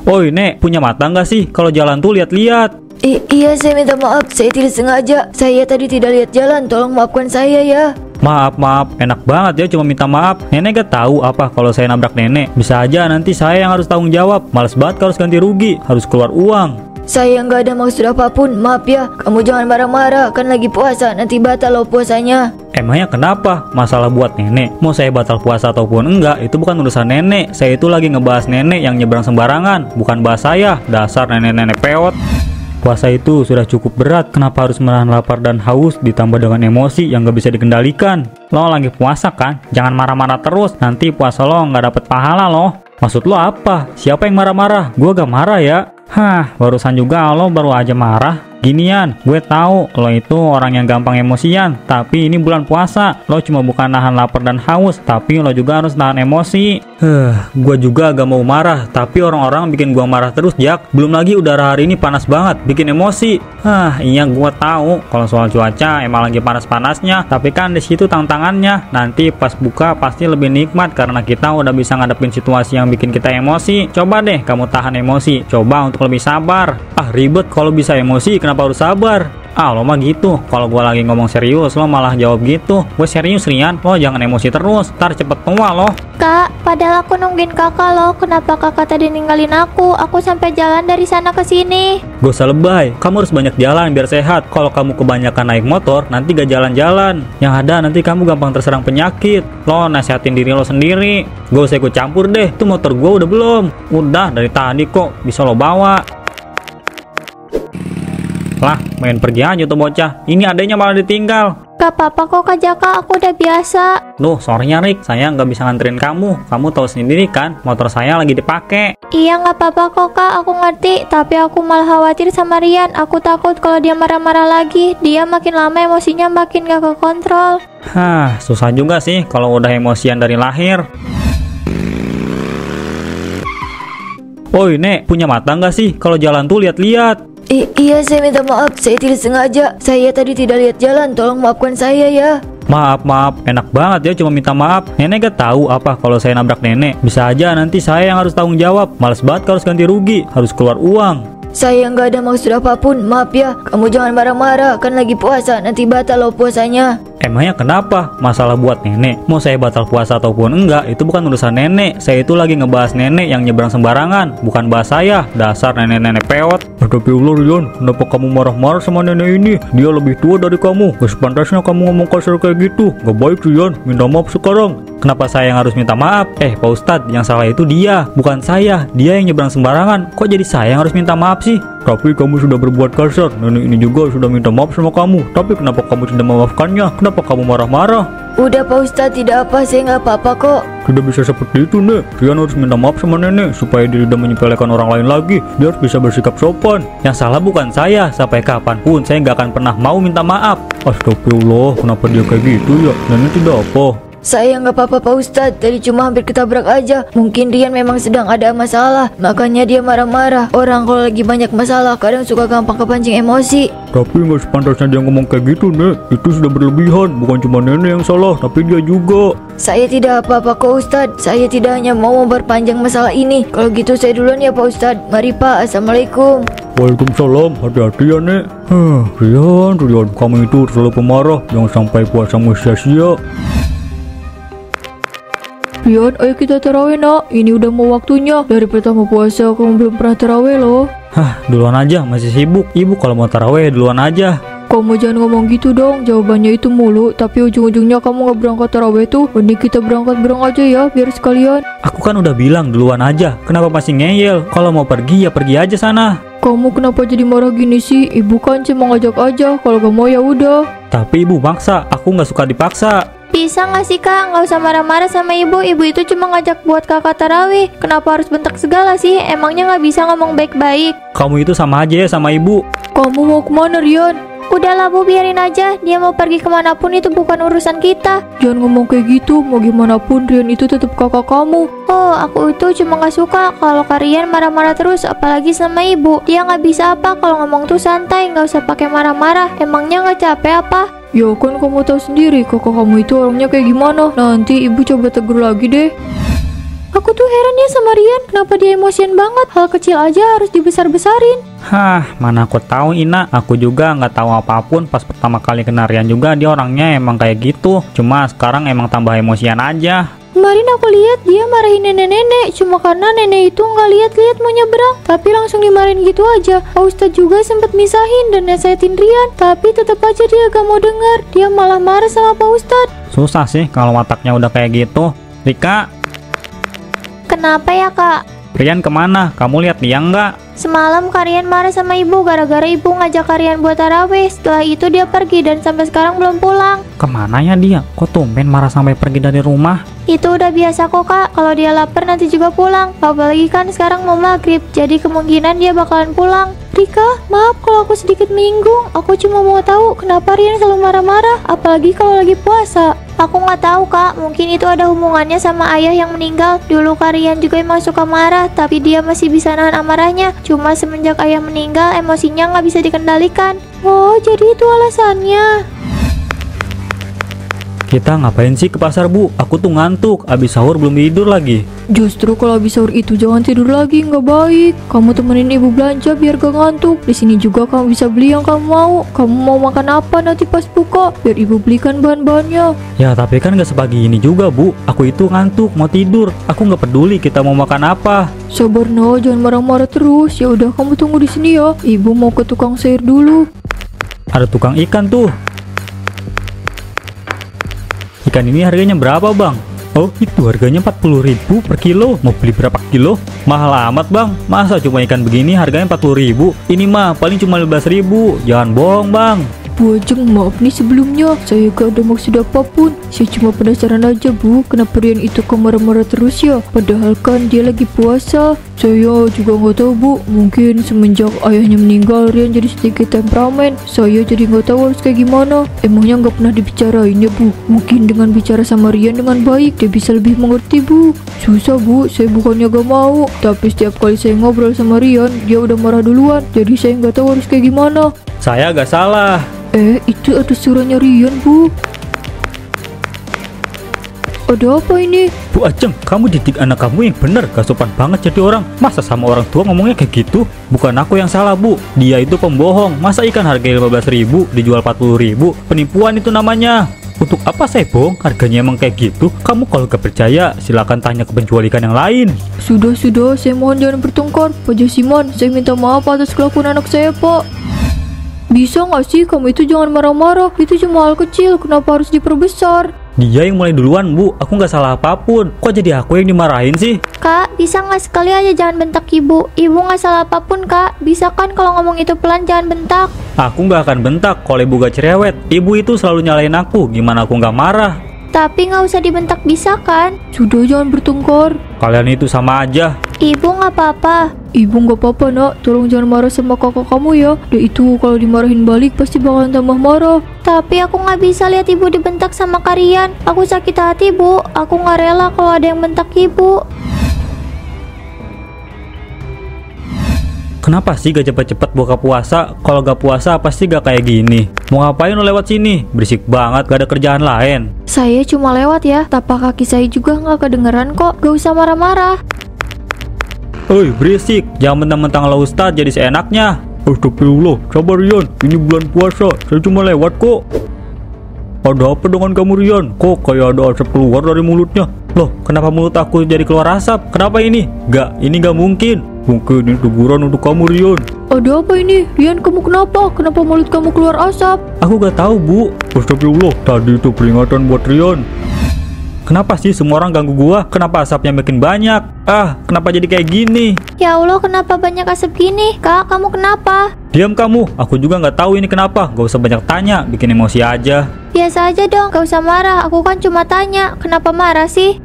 Oi, Nek, punya mata nggak sih? Kalau jalan tuh lihat-lihat. Iya, saya minta maaf, saya tidak sengaja. Saya tadi tidak lihat jalan, tolong maafkan saya ya. Maaf, enak banget ya cuma minta maaf. Nenek gak tahu apa kalau saya nabrak nenek. Bisa aja nanti saya yang harus tanggung jawab. Males banget kalau harus ganti rugi, harus keluar uang. Saya nggak ada maksud apapun, maaf ya. Kamu jangan marah-marah, kan lagi puasa, nanti batal loh puasanya. Emangnya kenapa? Masalah buat nenek. Mau saya batal puasa ataupun enggak, itu bukan urusan nenek. Saya itu lagi ngebahas nenek yang nyebrang sembarangan, bukan bahas saya. Dasar nenek-nenek peot. Puasa itu sudah cukup berat, kenapa harus menahan lapar dan haus ditambah dengan emosi yang gak bisa dikendalikan? Lo lagi puasa kan? Jangan marah-marah terus, nanti puasa lo gak dapet pahala lo. Maksud lo apa? Siapa yang marah-marah? Gue gak marah ya. Barusan juga lo baru aja marah. Ginian, gue tahu lo itu orang yang gampang emosian, tapi ini bulan puasa. Lo cuma bukan nahan lapar dan haus, tapi lo juga harus nahan emosi. Gue juga gak mau marah, tapi orang-orang bikin gue marah terus, Jak. Belum lagi udara hari ini panas banget, bikin emosi. Iya gue tahu kalau soal cuaca emang lagi panas-panasnya, tapi kan di situ tantangannya. Nanti pas buka pasti lebih nikmat karena kita udah bisa ngadepin situasi yang bikin kita emosi. Coba deh kamu tahan emosi, coba untuk lebih sabar. Ribet kalau bisa emosi, kenapa harus sabar? Lo mah gitu. Kalau gue lagi ngomong serius, lo malah jawab gitu. Gue serius, Rian. Lo jangan emosi terus, ntar cepet tua lo. Kak, padahal aku nungguin kakak loh. Kenapa kakak tadi ninggalin aku? Aku sampai jalan dari sana ke sini. Gak usah lebay. Kamu harus banyak jalan biar sehat. Kalau kamu kebanyakan naik motor, nanti gak jalan-jalan. Yang ada nanti kamu gampang terserang penyakit. Lo nasihatin diri lo sendiri. Gak usah ikut campur deh. Tuh motor gue udah belum? Udah dari tadi kok. Bisa lo bawa. Lah, main pergi aja tuh bocah. Ini adanya malah ditinggal. Gak apa-apa kok Kak Jaka, aku udah biasa. Loh, sorry-nya Rik, saya nggak bisa nganterin kamu. Kamu tahu sendiri kan, motor saya lagi dipakai. Iya gak apa-apa kok Kak, aku ngerti. Tapi aku malah khawatir sama Rian. Aku takut kalau dia marah-marah lagi. Dia makin lama emosinya makin gak kekontrol. Susah juga sih kalau udah emosian dari lahir. Oi, Nek, punya mata nggak sih? Kalau jalan tuh lihat-lihat. Iya, saya minta maaf, saya tidak sengaja. Saya tadi tidak lihat jalan, tolong maafkan saya ya. Maaf, enak banget ya cuma minta maaf. Nenek gak tahu apa kalau saya nabrak nenek. Bisa aja nanti saya yang harus tanggung jawab. Males banget kalau harus ganti rugi, harus keluar uang. Saya nggak ada maksud apapun, maaf ya. Kamu jangan marah-marah, kan lagi puasa, nanti batal loh puasanya. Emangnya kenapa? Masalah buat nenek. Mau saya batal puasa ataupun enggak, itu bukan urusan nenek. Saya itu lagi ngebahas nenek yang nyebrang sembarangan, bukan bahas saya. Dasar nenek-nenek peot. Astagfirullah, Rian, kenapa kamu marah-marah sama nenek ini? Dia lebih tua dari kamu. Gak sepantasnya kamu ngomong kasar kayak gitu. Gak baik, Rian. Minta maaf sekarang. Kenapa saya yang harus minta maaf? Pak Ustadz, yang salah itu dia, bukan saya. Dia yang nyebrang sembarangan. Kok jadi saya yang harus minta maaf sih? Tapi kamu sudah berbuat kasar. Nenek ini juga sudah minta maaf sama kamu. Tapi kenapa kamu tidak memaafkannya? Kenapa kamu marah-marah? Udah Pak Ustadz, tidak apa, saya nggak apa-apa kok. Tidak bisa seperti itu, Nek. Rian harus minta maaf sama nenek supaya dia tidak menyepelekan orang lain lagi. Dia harus bisa bersikap sopan. Yang salah bukan saya. Sampai kapanpun saya nggak akan pernah mau minta maaf. Astagfirullah, kenapa dia kayak gitu ya? Nenek tidak apa. Saya nggak apa-apa Pak Ustadz, tadi cuma hampir ketabrak aja. Mungkin Rian memang sedang ada masalah, makanya dia marah-marah. Orang kalau lagi banyak masalah kadang suka gampang kepancing emosi. Tapi nggak sepantasnya dia ngomong kayak gitu, Nek. Itu sudah berlebihan. Bukan cuma nenek yang salah, tapi dia juga. Saya tidak apa-apa kok Ustadz. Saya tidak hanya mau memperpanjang masalah ini. Kalau gitu saya duluan ya Pak Ustadz. Mari Pak, Assalamualaikum. Waalaikumsalam, hati-hati ya, Nek. Rian, kamu itu terlalu pemarah. Jangan sampai puasamu sia-sia. Rian, ayo kita tarawih nak. Ini udah mau waktunya. Dari pertama puasa kamu belum pernah tarawih loh. Duluan aja, masih sibuk. Ibu kalau mau tarawih duluan aja. Kamu jangan ngomong gitu dong. Jawabannya itu mulu, tapi ujung-ujungnya kamu gak berangkat tarawih tuh. Mending kita berangkat bareng aja ya, biar sekalian. Aku kan udah bilang duluan aja. Kenapa masih ngeyel? Kalau mau pergi ya pergi aja sana. Kamu kenapa jadi marah gini sih? Ibu kan cuma ngajak aja. Kalau gak mau ya udah. Tapi ibu maksa. Aku nggak suka dipaksa. Bisa gak sih Kak? Gak usah marah-marah sama ibu. Ibu itu cuma ngajak buat kakak tarawih. Kenapa harus bentak segala sih? Emangnya gak bisa ngomong baik-baik? Kamu itu sama aja ya sama ibu. Kamu mau kemana Rian? Udahlah Bu, biarin aja. Dia mau pergi kemanapun itu bukan urusan kita. Jangan ngomong kayak gitu. Mau gimana pun Rian itu tetap kakak kamu. Oh, aku itu cuma gak suka kalau Rian marah-marah terus, apalagi sama ibu. Dia gak bisa apa kalau ngomong tuh santai, gak usah pakai marah-marah. Emangnya gak capek apa? Ya kan kamu tahu sendiri kakak kamu itu orangnya kayak gimana. Nanti ibu coba tegur lagi deh. Aku tuh heran ya sama Rian, kenapa dia emosian banget? Hal kecil aja harus dibesar-besarin. Hah, mana aku tahu Ina. Aku juga nggak tahu apapun. Pas pertama kali kena Rian juga dia orangnya emang kayak gitu. Cuma sekarang emang tambah emosian aja. Kemarin aku lihat dia marahin nenek-nenek cuma karena nenek itu nggak lihat-lihat mau nyebrang, tapi langsung dimarahin gitu aja. Pak Ustadz juga sempat misahin dan nasihatin Rian, tapi tetap aja dia gak mau dengar. Dia malah marah sama Pak Ustadz. Susah sih kalau wataknya udah kayak gitu. Rika, Kenapa ya kak? Rian kemana? Kamu lihat dia nggak? Semalam Karian marah sama ibu gara-gara ibu ngajak Karian buat tarawih. Setelah itu dia pergi dan sampai sekarang belum pulang. Kemana ya dia? Kok tumben marah sampai pergi dari rumah? Itu udah biasa kok kak, kalau dia lapar nanti juga pulang. Apalagi kan sekarang mau maghrib, jadi kemungkinan dia bakalan pulang. Rika, maaf kalau aku sedikit menyinggung. Aku cuma mau tahu kenapa Rian selalu marah-marah, apalagi kalau lagi puasa. Aku nggak tahu kak, mungkin itu ada hubungannya sama ayah yang meninggal. Dulu Karian juga emang suka marah, tapi dia masih bisa nahan amarahnya. Cuma semenjak ayah meninggal, emosinya nggak bisa dikendalikan. Oh, jadi itu alasannya. Kita ngapain sih ke pasar, Bu? Aku tuh ngantuk, abis sahur belum tidur lagi. Justru kalau habis sahur itu jangan tidur lagi, nggak baik. Kamu temenin ibu belanja biar gak ngantuk. Di sini juga kamu bisa beli yang kamu mau. Kamu mau makan apa nanti pas buka? Biar ibu belikan bahan-bahannya. Ya tapi kan gak sepagi ini juga, Bu. Aku itu ngantuk, mau tidur. Aku nggak peduli kita mau makan apa. Sabar no, jangan marah-marah terus. Ya udah kamu tunggu di sini ya. Ibu mau ke tukang sayur dulu. Ada tukang ikan tuh. Ikan ini harganya berapa, Bang? Oh, itu harganya 40.000 per kilo. Mau beli berapa kilo? Mahal amat, Bang. Masa cuma ikan begini harganya 40.000? Ini mah paling cuma 15.000. Jangan bohong, Bang. Bu Ajeng, maaf nih sebelumnya, saya gak ada maksud apapun. Saya cuma penasaran aja Bu, kenapa Rian itu kok marah-marah terus ya? Padahal kan dia lagi puasa. Saya juga nggak tahu Bu, mungkin semenjak ayahnya meninggal Rian jadi sedikit temperamen. Saya jadi nggak tahu harus kayak gimana. Emangnya nggak pernah dibicarain ya Bu? Mungkin dengan bicara sama Rian dengan baik, dia bisa lebih mengerti Bu. Susah Bu, saya bukannya gak mau, tapi setiap kali saya ngobrol sama Rian, dia udah marah duluan. Jadi saya nggak tahu harus kayak gimana. Saya gak salah. Itu ada suaranya Rian Bu. Ada apa ini? Bu Ajeng, kamu didik anak kamu yang bener. Gak sopan banget jadi orang. Masa sama orang tua ngomongnya kayak gitu? Bukan aku yang salah, Bu. Dia itu pembohong. Masa ikan harganya 15.000 dijual 40.000? Penipuan itu namanya. Untuk apa saya bohong? Harganya emang kayak gitu. Kamu kalau gak percaya, silakan tanya ke penjual ikan yang lain. Sudah, saya mohon jangan bertengkar. Pak Jasiman, saya minta maaf atas kelakuan anak saya, Pak. Bisa nggak sih kamu itu jangan marah-marah? Itu cuma hal kecil, kenapa harus diperbesar? Dia yang mulai duluan, Bu. Aku nggak salah apapun. Kok jadi aku yang dimarahin sih? Kak, bisa nggak sekali aja jangan bentak ibu? Ibu nggak salah apapun kak. Bisa kan kalau ngomong itu pelan jangan bentak. Aku nggak akan bentak kalau ibu gak cerewet. Ibu itu selalu nyalain aku. Gimana aku nggak marah? Tapi nggak usah dibentak bisa kan? Sudah jangan bertengkar. Kalian itu sama aja. Ibu nggak apa-apa. Ibu nggak apa-apa nak, tolong jangan marah sama kakak kamu ya. Dia itu kalau dimarahin balik pasti bakalan tambah marah. Tapi aku nggak bisa lihat ibu dibentak sama Karian. Aku sakit hati bu. Aku nggak rela kalau ada yang bentak ibu. Kenapa sih gak cepet-cepet buka puasa? Kalau gak puasa pasti gak kayak gini. Mau ngapain lo lewat sini? Berisik banget, gak ada kerjaan lain. Saya cuma lewat ya. Tapak kaki saya juga nggak kedengeran kok. Gak usah marah-marah. Oi, berisik. Jangan mentang-mentang lo ustadz jadi seenaknya. Astagfirullah, sabar Rian. Ini bulan puasa, saya cuma lewat kok. Ada apa dengan kamu Rian? Kok kayak ada asap keluar dari mulutnya? Loh, kenapa mulut aku jadi keluar asap? Kenapa ini? Ini gak mungkin. Mungkin ini teguran untuk kamu Rian. Ada apa ini? Rian, kamu kenapa? Kenapa mulut kamu keluar asap? Aku gak tahu Bu. Astagfirullah, tadi itu peringatan buat Rian. Kenapa sih semua orang ganggu gua? Kenapa asapnya makin banyak? Kenapa jadi kayak gini? Ya Allah, kenapa banyak asap gini? Kak, kamu kenapa? Diam kamu, aku juga nggak tahu ini kenapa. Gak usah banyak tanya, bikin emosi aja. Biasa aja dong, gak usah marah. Aku kan cuma tanya, kenapa marah sih?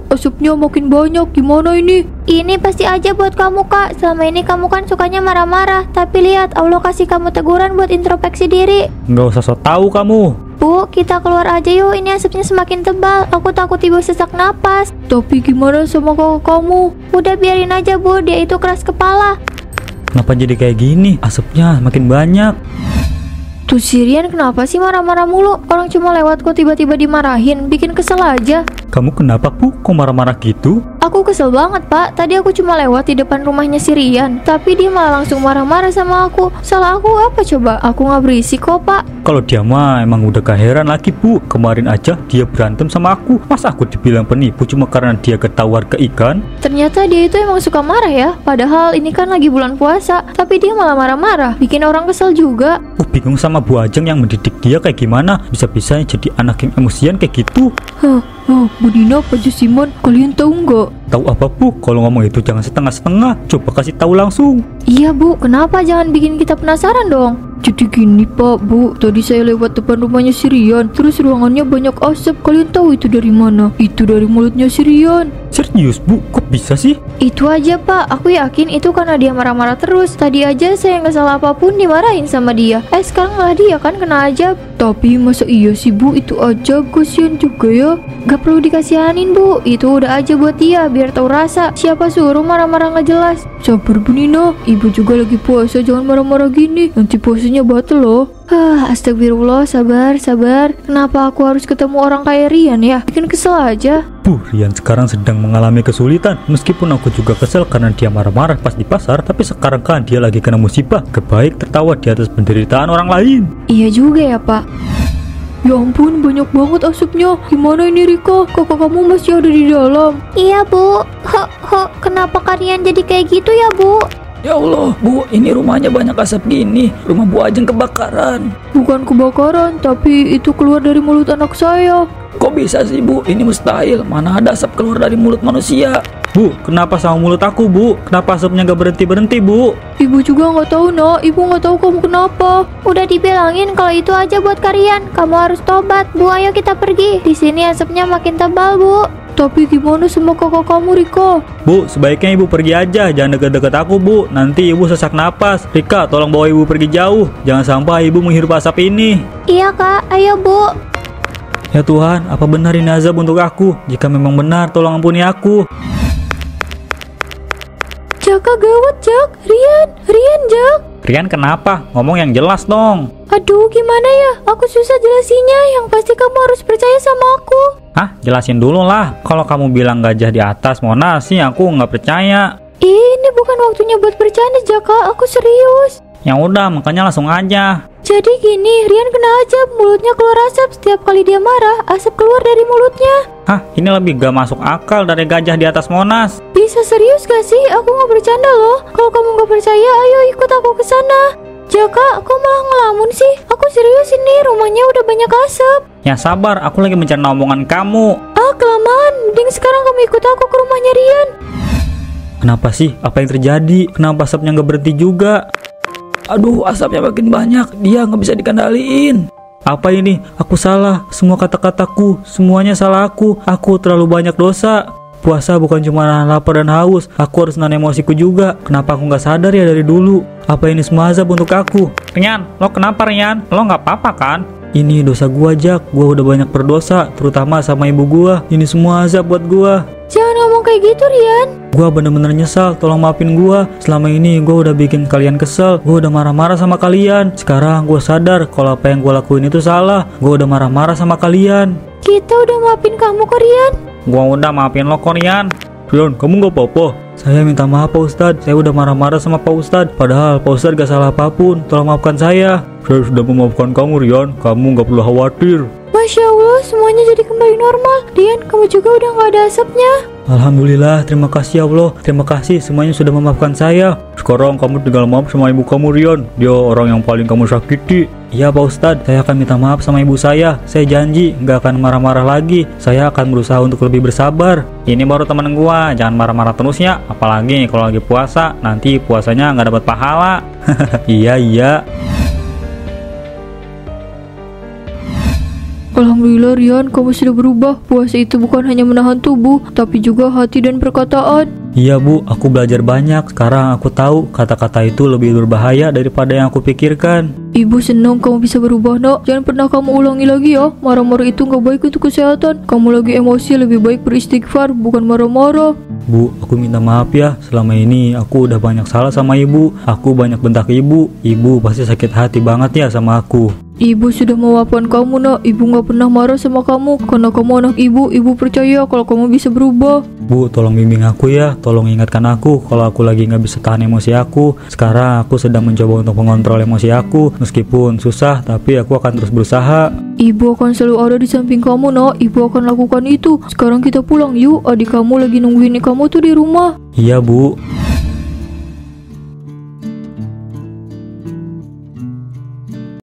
Asapnya makin banyak, gimana ini? Ini pasti aja buat kamu kak. Selama ini kamu kan sukanya marah-marah. Tapi lihat, Allah kasih kamu teguran buat introspeksi diri. Nggak usah so tau kamu. Bu, kita keluar aja yuk. Ini asapnya semakin tebal. Aku takut ibu sesak napas. Tapi gimana sama kakak kamu? Udah biarin aja bu, dia itu keras kepala. Kenapa jadi kayak gini? Asapnya makin banyak. Tuh si Rian kenapa sih marah-marah mulu? Orang cuma lewat kok tiba-tiba dimarahin. Bikin kesel aja. Kamu kenapa, Bu? Kok marah-marah gitu? Aku kesel banget, Pak. Tadi aku cuma lewat di depan rumahnya si Rian, tapi dia malah langsung marah-marah sama aku. Salah aku apa coba? Aku nggak berisik kok, Pak. Kalau dia mah emang udah gak heran lagi, Bu. Kemarin aja dia berantem sama aku. Masa aku dibilang penipu cuma karena dia ketawa harga ikan? Ternyata dia itu emang suka marah ya. Padahal ini kan lagi bulan puasa, tapi dia malah marah-marah. Bikin orang kesel juga. Aku bingung sama Bu Ajeng yang mendidik dia kayak gimana. Bisa-bisanya jadi anak yang emosian kayak gitu. Bu Dina, Pak Simon, kalian tahu nggak? Tahu apa, Bu? Kalau ngomong itu jangan setengah-setengah. Coba kasih tahu langsung. Iya, Bu. Kenapa? Jangan bikin kita penasaran dong. Jadi gini Pak, Bu, tadi saya lewat depan rumahnya si Rian, terus ruangannya banyak asap. Kalian tahu itu dari mana? Itu dari mulutnya si Rian. Serius, Bu? Kok bisa sih? Itu aja, Pak. Aku yakin itu karena dia marah-marah terus. Tadi aja saya nggak salah apapun dimarahin sama dia. Sekarang malah dia kan kena ajab. Tapi masa iya sih Bu, itu aja kasihan juga ya. Gak perlu dikasihanin, Bu. Itu udah aja buat dia, biar tahu rasa. Siapa suruh marah-marah nggak jelas. Sabar Bu Nina, ibu juga lagi puasa, jangan marah-marah gini. Nanti puasanya batal loh. Astagfirullah, sabar. Kenapa aku harus ketemu orang kayak Rian ya? Bikin kesel aja. Bu, Rian sekarang sedang mengalami kesulitan. Meskipun aku juga kesel karena dia marah-marah pas di pasar, tapi sekarang kan dia lagi kena musibah. Kebaik tertawa di atas penderitaan orang lain. Iya juga ya, Pak. Ya ampun, banyak banget asapnya. Gimana ini Rika? Kakak kamu masih ada di dalam? Iya, Bu. Kenapa kalian jadi kayak gitu ya, Bu? Ya Allah, Bu, ini rumahnya banyak asap gini. Rumah Bu Ajeng kebakaran. Bukan kebakaran, tapi itu keluar dari mulut anak saya. Kok bisa sih, Bu? Ini mustahil. Mana ada asap keluar dari mulut manusia? Bu, kenapa sama mulut aku, Bu? Kenapa asapnya gak berhenti-berhenti, Bu? Ibu juga nggak tahu, Nak. Ibu nggak tahu kamu kenapa. Udah dibilangin kalau itu aja buat kalian. Kamu harus tobat, Bu. Ayo kita pergi. Di sini asapnya makin tebal, Bu. Tapi gimana sama kakak kamu, Rika? Bu, sebaiknya ibu pergi aja. Jangan dekat-dekat aku, Bu. Nanti ibu sesak napas. Rika, tolong bawa ibu pergi jauh. Jangan sampai ibu menghirup asap ini. Iya, Kak. Ayo, Bu. Ya Tuhan, apa benar ini azab untuk aku? Jika memang benar, tolong ampuni aku. Jaka, gawat, Jak. Rian, Jak. Rian, kenapa? Ngomong yang jelas dong. Aduh, gimana ya? Aku susah jelasinnya. Yang pasti kamu harus percaya sama aku. Hah? Jelasin dulu lah. Kalau kamu bilang gajah di atas Monas sih aku nggak percaya. Ini bukan waktunya buat bercanda, Jaka. Aku serius. Ya udah, makanya langsung aja. Jadi gini, Rian kena ajab. Mulutnya keluar asap. Setiap kali dia marah, asap keluar dari mulutnya. Hah? Ini lebih gak masuk akal dari gajah di atas Monas. Bisa serius gak sih? Aku nggak bercanda loh. Kalau kamu nggak percaya, ayo ikut aku ke sana. Jaka, kok malah ngelamun sih? Aku serius ini, rumahnya udah banyak asap. Ya sabar, aku lagi mencerna omongan kamu. Kelamaan. Mending sekarang kamu ikut aku ke rumahnya Rian. Kenapa sih? Apa yang terjadi? Kenapa asapnya nggak berhenti juga? Aduh, asapnya makin banyak. Dia nggak bisa dikendaliin. Apa ini? Aku salah. Semua kata-kataku, semuanya salah aku. Aku terlalu banyak dosa. Puasa bukan cuma nahan lapar dan haus. Aku harus nahan emosiku juga. Kenapa aku nggak sadar ya dari dulu? Apa ini semua azab untuk aku? Rian, lo kenapa Rian? Lo nggak apa-apa kan? Ini dosa gua, Jak. Gua udah banyak berdosa, terutama sama ibu gua. Ini semua azab buat gua. Jangan ngomong kayak gitu, Rian. Gua bener-bener nyesal, tolong maafin gua. Selama ini gua udah bikin kalian kesel. Gua udah marah-marah sama kalian. Sekarang gua sadar kalau apa yang gua lakuin itu salah. Gua udah marah-marah sama kalian. Kita udah maafin kamu kok, Rian. Gua udah maafin lo kok, Rian. Rian, kamu gak apa-apa? Saya minta maaf Pak Ustadz. Saya udah marah-marah sama Pak Ustadz. Padahal Pak Ustadz gak salah apapun. Tolong maafkan saya. Saya sudah memaafkan kamu, Rian. Kamu gak perlu khawatir. Masya Allah, semuanya jadi kembali normal. Rian, kamu juga udah gak ada asapnya. Alhamdulillah, terima kasih ya Allah. Terima kasih semuanya sudah memaafkan saya. Sekarang kamu tinggal maaf sama ibu kamu, Rian. Dia orang yang paling kamu sakiti. Iya Pak Ustadz, saya akan minta maaf sama ibu saya. Saya janji gak akan marah-marah lagi. Saya akan berusaha untuk lebih bersabar. Ini baru temen gua, jangan marah-marah terus ya. Apalagi kalau lagi puasa, nanti puasanya gak dapat pahala. Iya. Alhamdulillah Rian, kamu sudah berubah. Puasa itu bukan hanya menahan tubuh, tapi juga hati dan perkataan. Iya Bu, aku belajar banyak. Sekarang aku tahu kata-kata itu lebih berbahaya daripada yang aku pikirkan. Ibu senang kamu bisa berubah, Nak. Jangan pernah kamu ulangi lagi ya. Marah-marah itu gak baik untuk kesehatan. Kamu lagi emosi, lebih baik beristighfar, bukan marah-marah. Bu, aku minta maaf ya. Selama ini aku udah banyak salah sama ibu. Aku banyak bentak ibu. Ibu pasti sakit hati banget ya sama aku. Ibu sudah memaafkan kamu nak. Ibu gak pernah marah sama kamu. Karena kamu anak ibu. Ibu percaya kalau kamu bisa berubah. Bu, tolong bimbing aku ya. Tolong ingatkan aku kalau aku lagi gak bisa tahan emosi aku. Sekarang aku sedang mencoba untuk mengontrol emosi aku. Meskipun susah, tapi aku akan terus berusaha. Ibu akan selalu ada di samping kamu nak. Ibu akan lakukan itu. Sekarang kita pulang yuk. Adik kamu lagi nungguin kamu tuh di rumah. Iya, Bu.